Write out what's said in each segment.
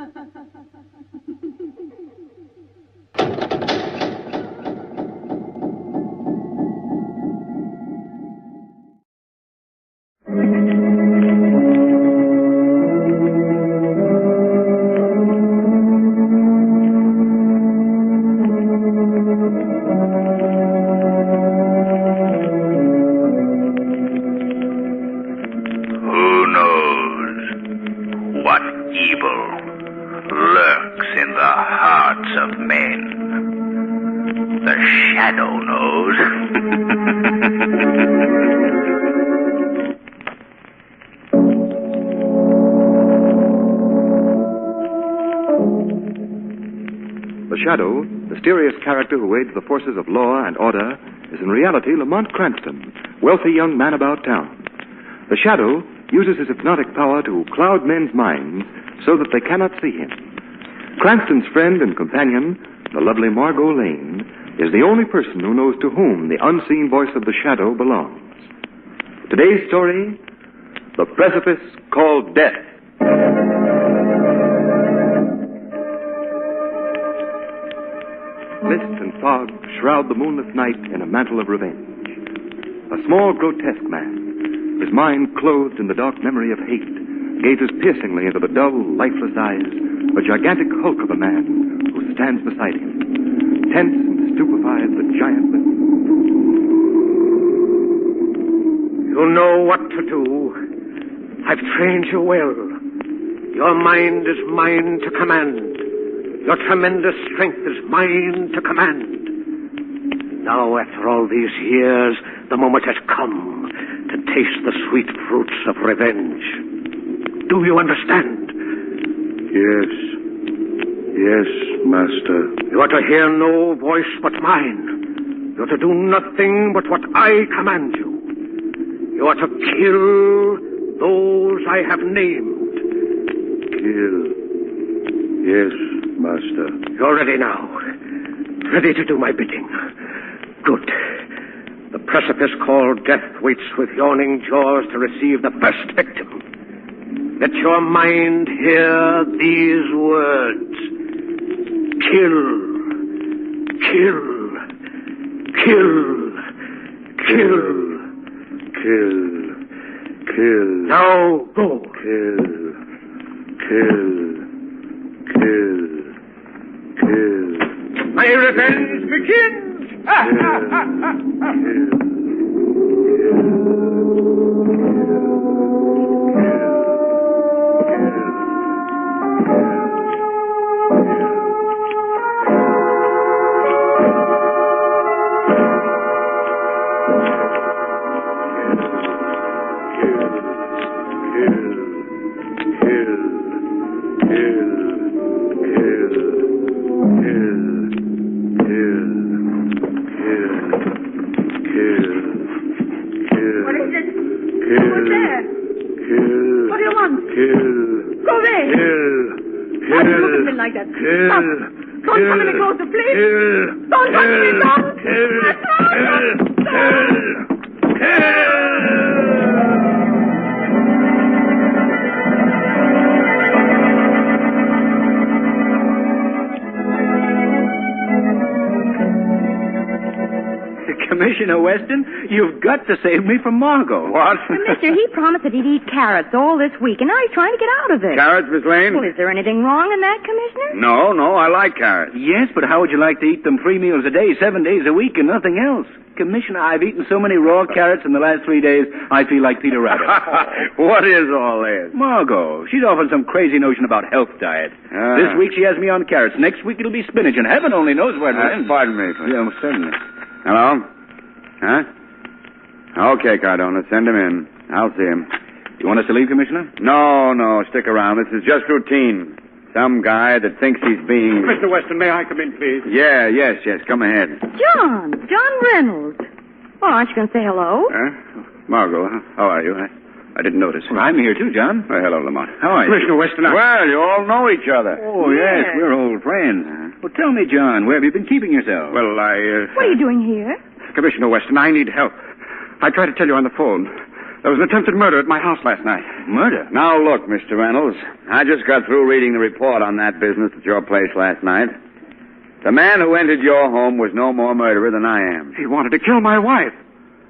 The Shadow, mysterious character who aids the forces of law and order, is in reality Lamont Cranston, wealthy young man about town. The Shadow uses his hypnotic power to cloud men's minds so that they cannot see him. Cranston's friend and companion, the lovely Margot Lane, is the only person who knows to whom the unseen voice of the Shadow belongs. Today's story, The Precipice Called Death. Mist and fog shroud the moonless night in a mantle of revenge. A small, grotesque man, his mind clothed in the dark memory of hate, gazes piercingly into the dull, lifeless eyes of a gigantic hulk of a man who stands beside him. Tense and stupefied, the giant listens. You know what to do. I've trained you well. Your mind is mine to command. Your tremendous strength is mine to command. Now, after all these years, the moment has come to taste the sweet fruits of revenge. Do you understand? Yes. Yes, Master. You are to hear no voice but mine. You are to do nothing but what I command you. You are to kill those I have named. Kill. Yes, Master. You're ready now. Ready to do my bidding. Good. The precipice called Death waits with yawning jaws to receive the first victim. Let your mind hear these words. Kill. Kill. Kill. Kill. Kill. Kill. Now go. Kill. Kill. Kill. Kill. My revenge begins! Commissioner Weston, you've got to save me from Margot. What? Mister, he promised that he'd eat carrots all this week, and now he's trying to get out of it. Carrots, Miss Lane? Well, is there anything wrong in that, Commissioner? No, I like carrots. Yes, but how would you like to eat them 3 meals a day, 7 days a week, and nothing else? Commissioner, I've eaten so many raw carrots in the last 3 days, I feel like Peter Rabbit. What is all this? Margot, she's offering some crazy notion about health diet. This week she has me on carrots. Next week it'll be spinach, and heaven only knows where it'll end. Pardon me, please. Yeah, certainly. Hello? Huh? Okay, Cardona, send him in. I'll see him. You want us to leave, Commissioner? No, stick around. This is just routine. Some guy that thinks he's being... Mr. Weston, may I come in, please? Yeah, yes, come ahead. John Reynolds. Well, aren't you going to say hello? Margot, how are you? I didn't notice. Well, I'm here too, John. Well, hello, Lamont. How are you? Commissioner Weston, Well, you all know each other. Oh, yes, we're old friends. Well, tell me, John, where have you been keeping yourself? Well, What are you doing here? Commissioner Weston, I need help. I tried to tell you on the phone. There was an attempted murder at my house last night. Murder? Now, look, Mr. Reynolds. I just got through reading the report on that business at your place last night. The man who entered your home was no more murderer than I am. He wanted to kill my wife.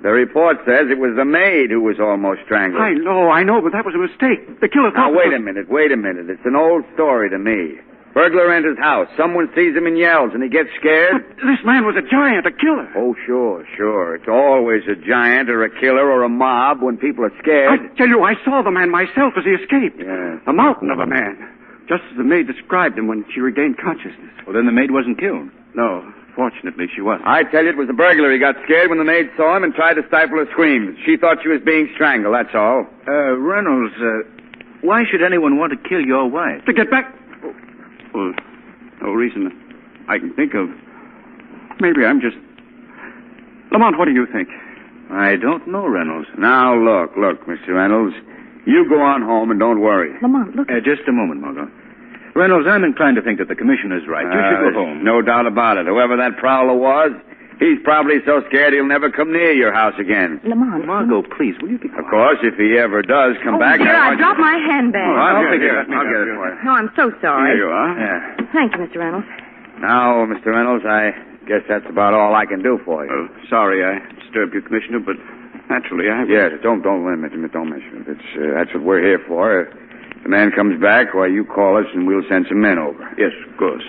The report says it was the maid who was almost strangled. I know, but that was a mistake. The killer Now, thought... wait a minute. It's an old story to me. Burglar enters house. Someone sees him and yells, and he gets scared. But this man was a giant, a killer. Oh, sure. It's always a giant or a killer or a mob when people are I scared. tell you, I saw the man myself as he escaped. Yeah. A mountain of a man. Just as the maid described him when she regained consciousness. Well, then the maid wasn't killed. No, fortunately, she wasn't. I tell you, it was the burglar. He got scared when the maid saw him and tried to stifle her screams. She thought she was being strangled, that's all. Reynolds, why should anyone want to kill your wife? To get back... Well, no reason I can think of. Maybe I'm just... Lamont, what do you think? I don't know, Reynolds. Now, look, Mr. Reynolds. You go on home and don't worry. Lamont, look... Just a moment, Margot. Reynolds, I'm inclined to think that the commissioner's right. You should go home. No doubt about it. Whoever that prowler was, he's probably so scared he'll never come near your house again. Lamont. Margot, please, will you be quiet? Of course, if he ever does come back... Dear, I dropped my handbag. I'll get it for you. No, I'm so sorry. Here you are. Yeah. Thank you, Mr. Reynolds. Now, Mr. Reynolds, I guess that's about all I can do for you. Oh, sorry I disturbed you, Commissioner, but naturally I... Yes, don't mention it. That's what we're here for. If the man comes back, why, you call us and we'll send some men over. Yes, of course.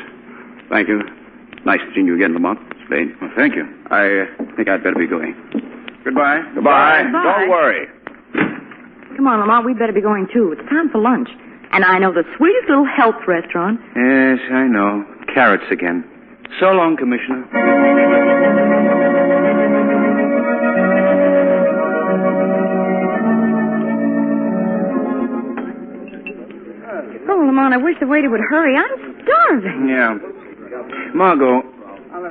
Thank you. Nice to see you again, Lamont. Spade. Well, thank you. I think I'd better be going. Goodbye. Goodbye. Goodbye. Don't worry. Come on, Lamont, we'd better be going, too. It's time for lunch. And I know the sweetest little health restaurant. Yes, I know. Carrots again. So long, Commissioner. Oh, Lamont, I wish the waiter would hurry. I'm starving. Yeah. Margot,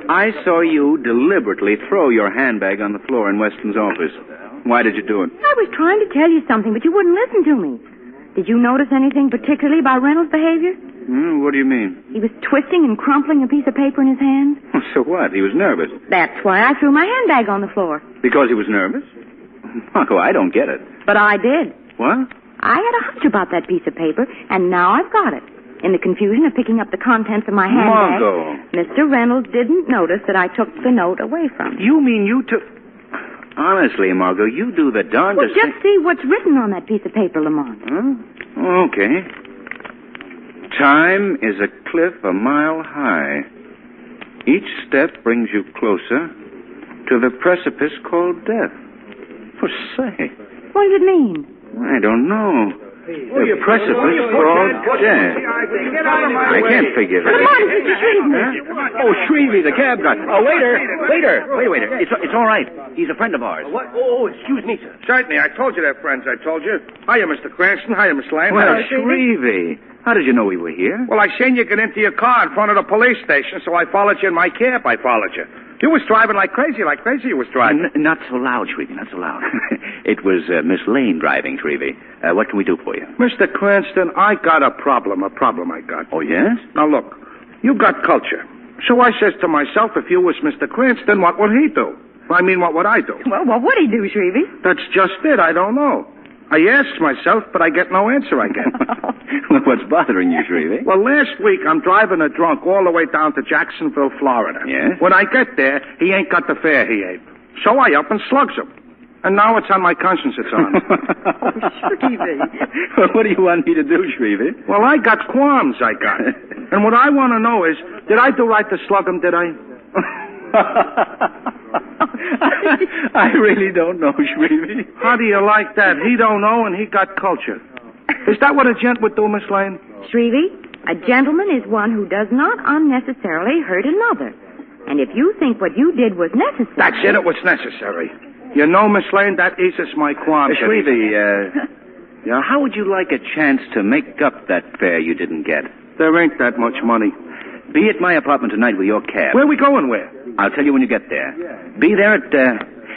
I saw you deliberately throw your handbag on the floor in Weston's office. Why did you do it? I was trying to tell you something, but you wouldn't listen to me. Did you notice anything particularly about Reynolds' behavior? What do you mean? He was twisting and crumpling a piece of paper in his hand. So what? He was nervous. That's why I threw my handbag on the floor. Because he was nervous? Margot, I don't get it. But I did. What? I had a hunch about that piece of paper, and now I've got it. In the confusion of picking up the contents of my handbag, Margot. Mr. Reynolds didn't notice that I took the note away from him. You mean you took... Honestly, Margot, you do the darndest Well, just see what's written on that piece of paper, Lamont. Huh? Okay. Time is a cliff a mile high. Each step brings you closer to the precipice called death. For say, What does it mean? I don't know. The precipice called death. I can't figure it. Lamont, Mr. Shrevey. Oh, Shrevey, the cab driver. Oh, waiter. Wait. It's all right. He's a friend of ours. What? Oh, excuse me, sir. Certainly, I told you they're friends, I told you. Hiya, Mr. Cranston. Hiya, Miss Lane. Well, Hiya. Shrevey, how did you know we were here? Well, I seen you get into your car in front of the police station, so I followed you in my cab. I followed you. You was driving like crazy you was driving. Not so loud, Shrevey, not so loud. It was Miss Lane driving, Shrevey. What can we do for you? Mr. Cranston, I got a problem I got. Oh, yes? Now, look, you got culture. So I says to myself, if you was Mr. Cranston, what would he do? I mean, what would I do? Well, what would he do, Shrevey? That's just it. I don't know. I asked myself, but I get no answer, I get. What's bothering you, Shrevey? Well, last week, I'm driving a drunk all the way down to Jacksonville, Florida. Yes? When I get there, he ain't got the fare he ate. So I up and slugs him. And now it's on my conscience it's on. Shrevey. Well, what do you want me to do, Shrevey? Well, I got qualms, I got. And what I want to know is, did I do right to slug him, did I? I really don't know, Shrevey. How do you like that? He don't know and he got culture. Is that what a gent would do, Miss Lane? Shrevey, a gentleman is one who does not unnecessarily hurt another. And if you think what you did was necessary... That's it was necessary. You know, Miss Lane, that eases my qualms. Shrevey, how would you like a chance to make up that fare you didn't get? There ain't that much money. Be at my apartment tonight with your cab. Where we going, where? I'll tell you when you get there. Be there at,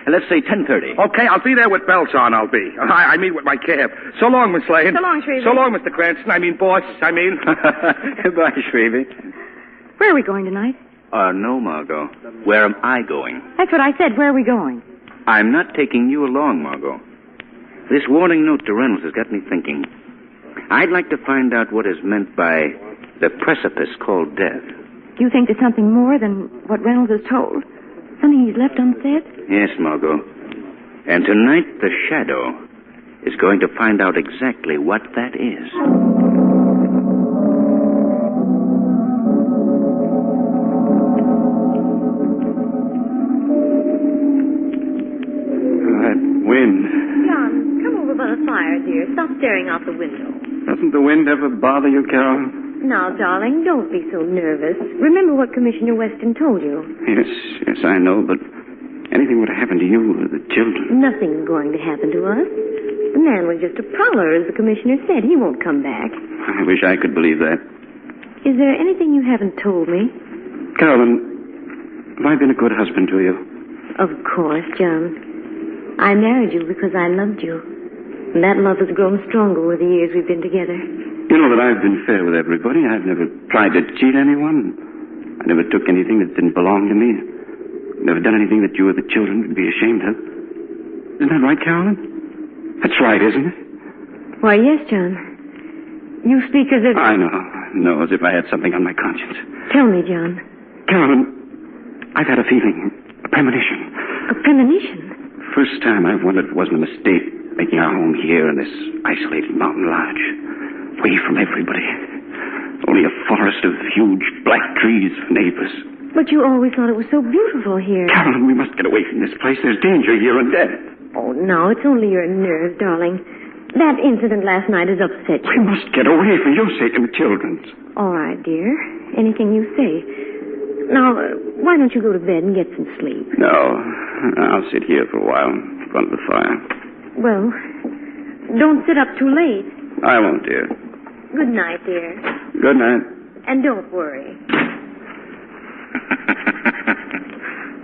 let's say 10:30. Okay, I'll be there with bells on, I'll be. I mean with my cab. So long, Miss Lane. So long, Shrevey. So long, Mr. Cranston. Boss. Goodbye, Shrevey. Where are we going tonight? No, Margot. Where am I going? That's what I said. Where are we going? I'm not taking you along, Margot. This warning note to Reynolds has got me thinking. I'd like to find out what is meant by the precipice called death. You think there's something more than what Reynolds has told? Something he's left unsaid? Yes, Margot. And tonight, the Shadow is going to find out exactly what that is. That wind. John, come over by the fire, dear. Stop staring out the window. Doesn't the wind ever bother you, Carol? Now, darling, don't be so nervous. Remember what Commissioner Weston told you. Yes, I know, but anything would happen to you or the children. Nothing's going to happen to us. The man was just a prowler, as the commissioner said. He won't come back. I wish I could believe that. Is there anything you haven't told me? Carolyn, have I been a good husband to you? Of course, John. I married you because I loved you. And that love has grown stronger with the years we've been together. You know that I've been fair with everybody. I've never tried to cheat anyone. I never took anything that didn't belong to me. Never done anything that you or the children would be ashamed of. Isn't that right, Carolyn? That's right, isn't it? Why, yes, John. You speak as if... I know, as if I had something on my conscience. Tell me, John. Carolyn, I've had a feeling, a premonition. A premonition? First time I've wondered if it wasn't a mistake making our home here in this isolated mountain lodge, away from everybody. Only a forest of huge black trees for neighbors. But you always thought it was so beautiful here. Carolyn, we must get away from this place. There's danger here and death. Oh, no, it's only your nerves, darling. That incident last night has upset you. We must get away for your sake and the children's. All right, dear. Anything you say. Now, why don't you go to bed and get some sleep? No, I'll sit here for a while in front of the fire. Well, don't sit up too late. I won't, dear. Good night, dear. Good night. And don't worry.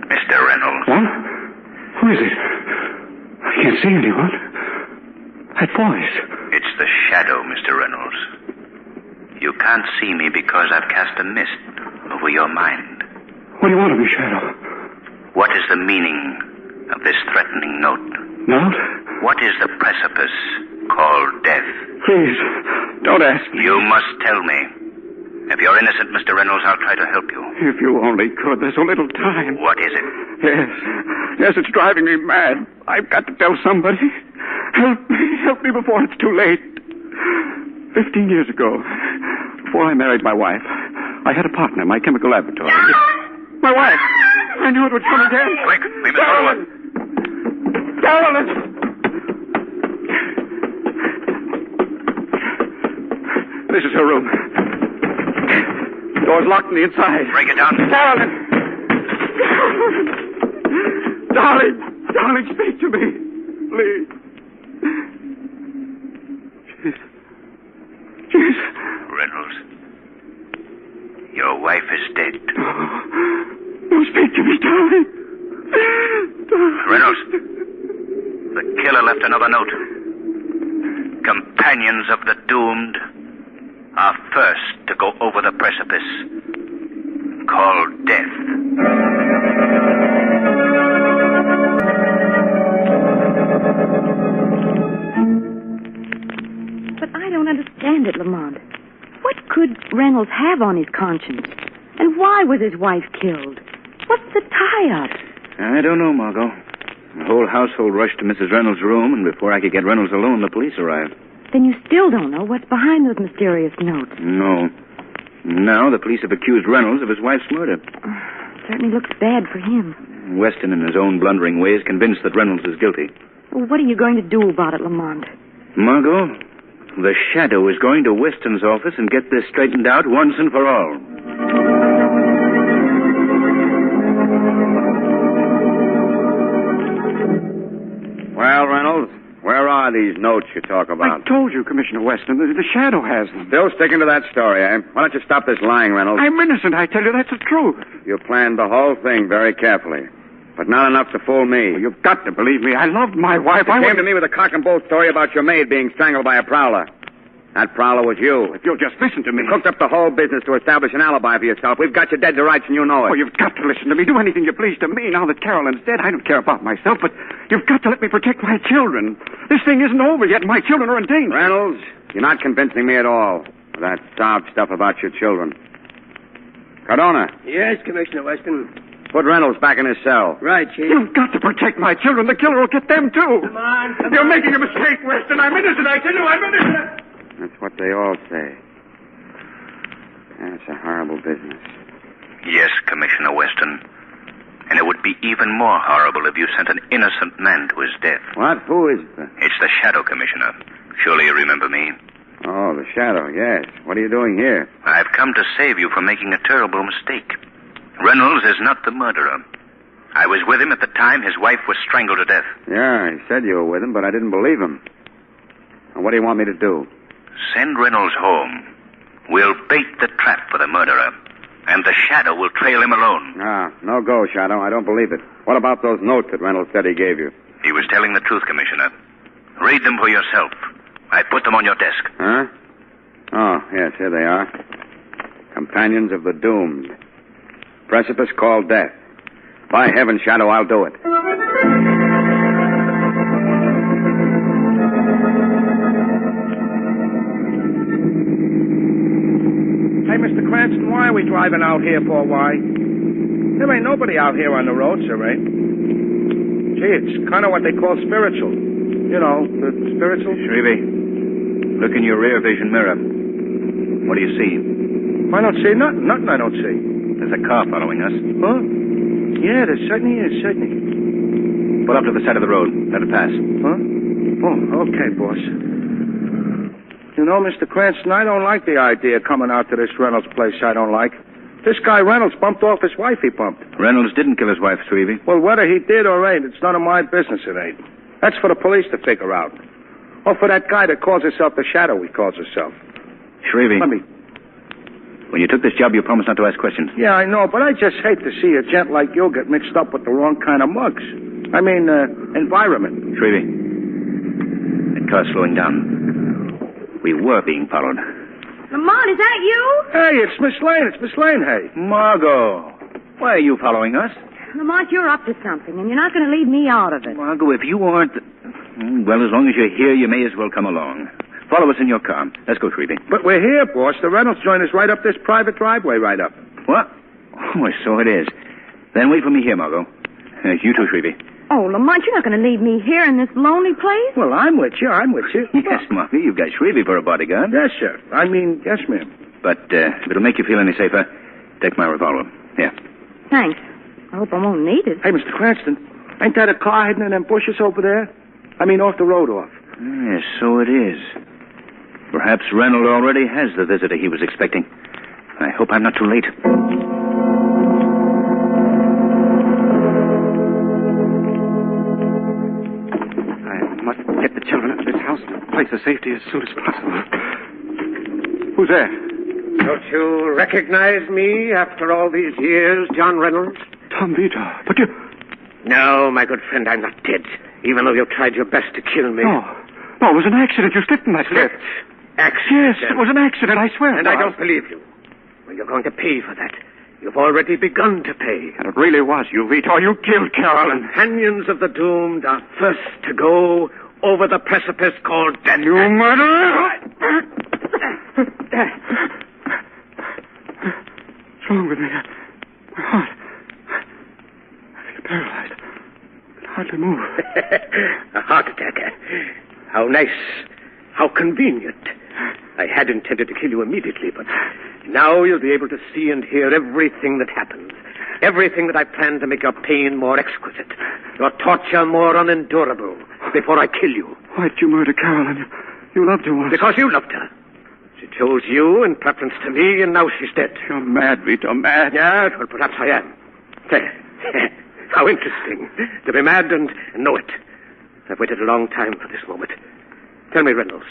Mr. Reynolds. What? Who is it? I can't see anyone. That voice. It's the Shadow, Mr. Reynolds. You can't see me because I've cast a mist over your mind. What do you want of me, Shadow? What is the meaning of this threatening note? Note? What is the precipice called death? Please, don't ask me. You must tell me. If you're innocent, Mr. Reynolds, I'll try to help you. If you only could. There's so little time. What is it? Yes, it's driving me mad. I've got to tell somebody. Help me before it's too late. 15 years ago, before I married my wife, I had a partner in my chemical laboratory. My wife! I knew it would come again. Quick, we must go on. Carolyn! This is her room. Door's locked on the inside. Break it down. Carolyn! Darling, speak to me. Please. She's... Reynolds, your wife is dead. No, speak to me, darling. Reynolds, the killer left another note. Companions of the doomed are first to go over the precipice called death. But I don't understand it, Lamont. What could Reynolds have on his conscience? And why was his wife killed? What's the tie-up? I don't know, Margot. The whole household rushed to Mrs. Reynolds' room, and before I could get Reynolds alone, the police arrived. Then you still don't know what's behind those mysterious notes. No. Now the police have accused Reynolds of his wife's murder. Certainly looks bad for him. Weston, in his own blundering way, is convinced that Reynolds is guilty. Well, what are you going to do about it, Lamont? Margot, the Shadow is going to Weston's office and get this straightened out once and for all. Well, Reynolds, where are these notes you talk about? I told you, Commissioner Weston, the Shadow has them. Still sticking to that story, eh? Why don't you stop this lying, Reynolds? I'm innocent, I tell you, that's the truth. You planned the whole thing very carefully, but not enough to fool me. Well, you've got to believe me. I loved my wife. You came to me with a cock and bull story about your maid being strangled by a prowler. That prowler was you. If you'll just listen to me. You cooked up the whole business to establish an alibi for yourself. We've got you dead to rights, and you know it. Oh, you've got to listen to me. Do anything you please to me. Now that Carolyn's dead, I don't care about myself, but you've got to let me protect my children. This thing isn't over yet, and my children are in danger. Reynolds, you're not convincing me at all with that sob stuff about your children. Cardona. Yes, Commissioner Weston. Put Reynolds back in his cell. Right, Chief. You've got to protect my children. The killer will get them, too. Come on. You're making a mistake, Weston. I'm innocent. I tell you, I'm innocent. That's what they all say. It's a horrible business. Yes, Commissioner Weston. And it would be even more horrible if you sent an innocent man to his death. What? Who is the... It's the Shadow, Commissioner. Surely you remember me. Oh, the Shadow, yes. What are you doing here? I've come to save you from making a terrible mistake. Reynolds is not the murderer. I was with him at the time his wife was strangled to death. Yeah, he said you were with him, but I didn't believe him. And what do you want me to do? Send Reynolds home. We'll bait the trap for the murderer, and the Shadow will trail him alone. No go, Shadow. I don't believe it. What about those notes that Reynolds said he gave you? He was telling the truth, Commissioner. Read them for yourself. I put them on your desk. Huh? Oh, yes, here they are. Companions of the Doomed. Precipice called Death. By heaven, Shadow, I'll do it. Hey, Mr. Cranston, why are we driving out here for? Why? There ain't nobody out here on the road, sir, eh? Gee, it's kind of what they call spiritual. You know, the spiritual. Shrevey, look in your rear vision mirror. What do you see? I don't see nothing. Nothing I don't see. There's a car following us. Huh? Yeah, there certainly is, certainly. Pull up to the side of the road. Let it pass. Huh? Oh, okay, boss. You know, Mr. Cranston, I don't like the idea of coming out to this Reynolds place I don't like. This guy Reynolds bumped off his wife he bumped. Reynolds didn't kill his wife, Shrevey. Well, whether he did or ain't, it's none of my business, it ain't. That's for the police to figure out. Or for that guy that calls himself the Shadow he calls himself. Shrevey, Let me... when you took this job, you promised not to ask questions. Yeah, I know, but I just hate to see a gent like you get mixed up with the wrong kind of mugs. I mean, environment. Shrevey, that car's slowing down. We were being followed. Lamont, is that you? Hey, it's Miss Lane. It's Miss Lane, hey. Margot, why are you following us? Lamont, you're up to something, and you're not going to leave me out of it. Margot, if you aren't... Well, as long as you're here, you may as well come along. Follow us in your car. Let's go, Shrevey. But we're here, boss. The Reynolds joint is right up this private driveway right up. What? Oh, so it is. Then wait for me here, Margot. You too, Shrevey. Oh, Lamont, you're not going to leave me here in this lonely place? Well, I'm with you. I'm with you. Yes, Margot, you've got Shrevey for a bodyguard. Yes, sir. I mean, yes, ma'am. But if it'll make you feel any safer, take my revolver. Here. Thanks. I hope I won't need it. Hey, Mr. Cranston, ain't that a car hidden in them bushes over there? I mean, off the road off. Yes, so it is. Perhaps Reynolds already has the visitor he was expecting. I hope I'm not too late. I must get the children out of this house and place of safety as soon as possible. Who's there? Don't you recognize me after all these years, John Reynolds? Tom Vito. But you... No, my good friend, I'm not dead, even though you tried your best to kill me. No, it was an accident. You slipped in that slip. Accident? Yes, it was an accident, I swear. And I don't believe you. Well, you're going to pay for that. You've already begun to pay. And it really was you, Vito. You killed Carolyn. Companions of the doomed are first to go over the precipice called death. You murderer! What's wrong with me? My heart. I feel paralyzed. I can hardly move. A heart attack. How nice. How convenient. I had intended to kill you immediately, but now you'll be able to see and hear everything that happens. Everything that I plan to make your pain more exquisite, your torture more unendurable, before I kill you. Why did you murder Carolyn? You loved her once. Because you loved her. She chose you in preference to me, and now she's dead. You're mad, Vito, mad. Yeah, well, perhaps I am. How interesting. To be mad and know it. I've waited a long time for this moment. Tell me, Reynolds,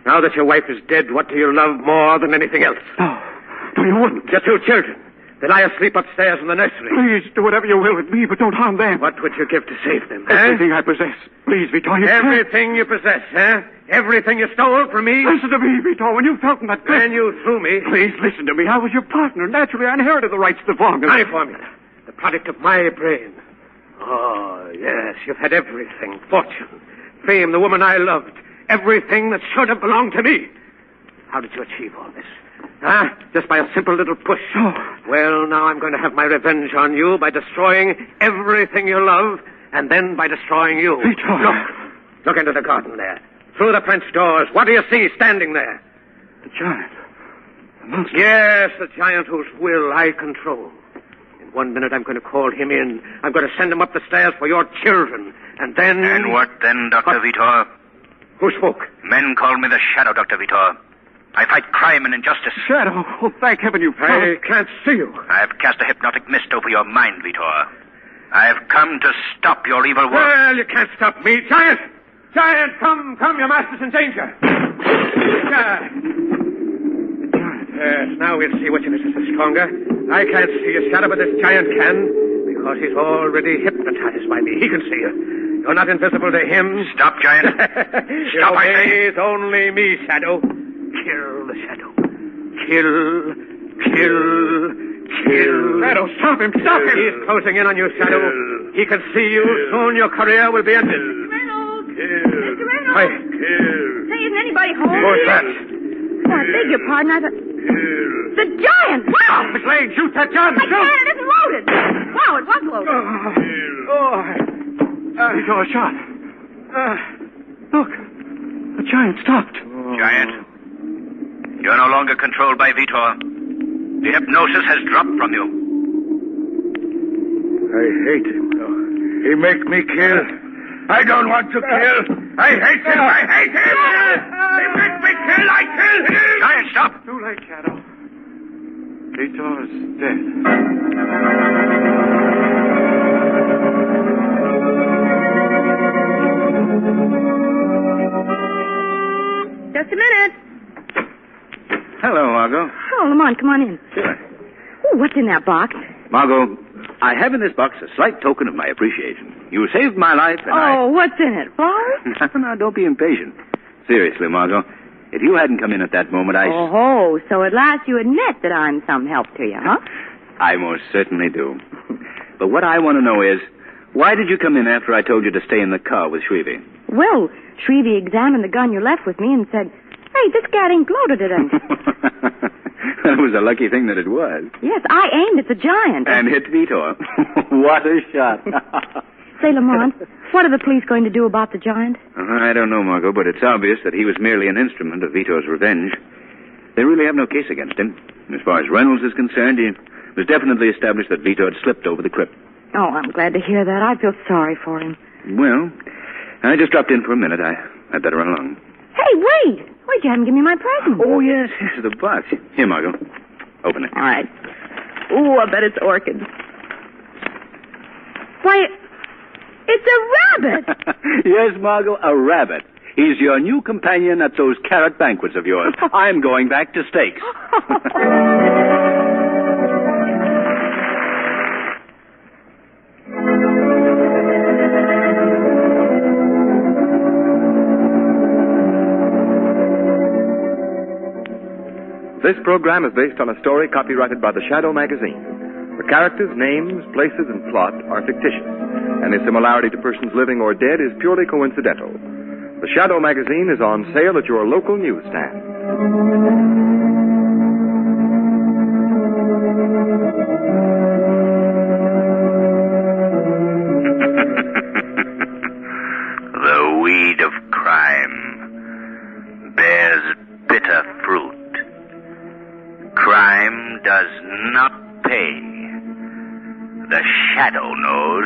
now that your wife is dead, what do you love more than anything else? No, you wouldn't. Your two children. They lie asleep upstairs in the nursery. Please, do whatever you will with me, but don't harm them. What would you give to save them, Everything I possess. Please, Vitor, you Everything you possess, huh? Everything you stole from me? Listen to me, Vitor. When you felt in that pit... And you threw me? Please, listen to me. I was your partner. Naturally, I inherited the rights to the formula. My formula. The product of my brain. Oh, yes, you've had everything. Fortune, fame, the woman I loved. Everything that should have belonged to me. How did you achieve all this? Huh? Just by a simple little push. Oh. Well, now I'm going to have my revenge on you by destroying everything you love, and then by destroying you. Vitor. Look into the garden there. Through the French doors. What do you see standing there? The giant. The monster. Yes, the giant whose will I control. In 1 minute, I'm going to call him in. I'm going to send him up the stairs for your children. And then... And what then, Dr. Vitor? Who spoke? Men call me the Shadow, Dr. Vitor. I fight crime and injustice. Shadow. Oh, thank heaven you found. I can't see you. I have cast a hypnotic mist over your mind, Vitor. I have come to stop your evil work. Well, you can't stop me. Giant! Giant, come, your master's in danger. Yes, now we'll see which of us is the stronger. I can't see you, Shadow, but this giant can, because he's already hypnotized by me. He can see you. You're not invisible to him. Stop, Giant. Stop, I say. It's only me, Shadow. Kill the Shadow. Kill. Shadow, stop him. He's closing in on you, Shadow. He can see you. Soon your career will be ended. Reynolds! Kill. Mr. Reynolds! Hi. Say, isn't anybody home? Who's that? Oh, I beg your pardon. I thought... The giant! Wow! Miss Lane, shoot that gun. I can't. It isn't loaded. Wow, it was loaded. Vitor, a shot. Look. The giant stopped. Giant, you're no longer controlled by Vitor. The hypnosis has dropped from you. I hate him. He make me kill. I don't want to kill. I hate him. I hate him. He make me kill. I kill him. Giant, stop. Too late, Shadow. Vitor's dead. Just a minute. Hello, Margot. Oh, Lamont, come on in. Sure. Oh, what's in that box? Margot, I have in this box a slight token of my appreciation. You saved my life, and what's in it? Flowers? No, don't be impatient. Seriously, Margot, if you hadn't come in at that moment, Oh, so at last you admit that I'm some help to you, huh? I most certainly do. But what I want to know is, why did you come in after I told you to stay in the car with Shrevey? Well, Shrevey examined the gun you left with me and said, hey, this gat ain't loaded it ain't. It was a lucky thing that it was. Yes, I aimed at the giant. And hit Vitor. What a shot. Say, Lamont, what are the police going to do about the giant? I don't know, Margot, but it's obvious that he was merely an instrument of Vitor's revenge. They really have no case against him. As far as Reynolds is concerned, it was definitely established that Vitor had slipped over the crypt. Oh, I'm glad to hear that. I feel sorry for him. Well, I just dropped in for a minute. I'd better run along. Hey, wait! Wait, you haven't given me my present. Oh, yes, the box. Here, Margot. Open it. All right. Ooh, I bet it's orchids. Why, it's a rabbit! Yes, Margot, a rabbit. He's your new companion at those carrot banquets of yours. I'm going back to steaks. This program is based on a story copyrighted by the Shadow magazine. The characters, names, places, and plot are fictitious. Any similarity to persons living or dead is purely coincidental. The Shadow magazine is on sale at your local newsstand. The weed of crime bears bitter fruit. Crime does not pay. The Shadow knows.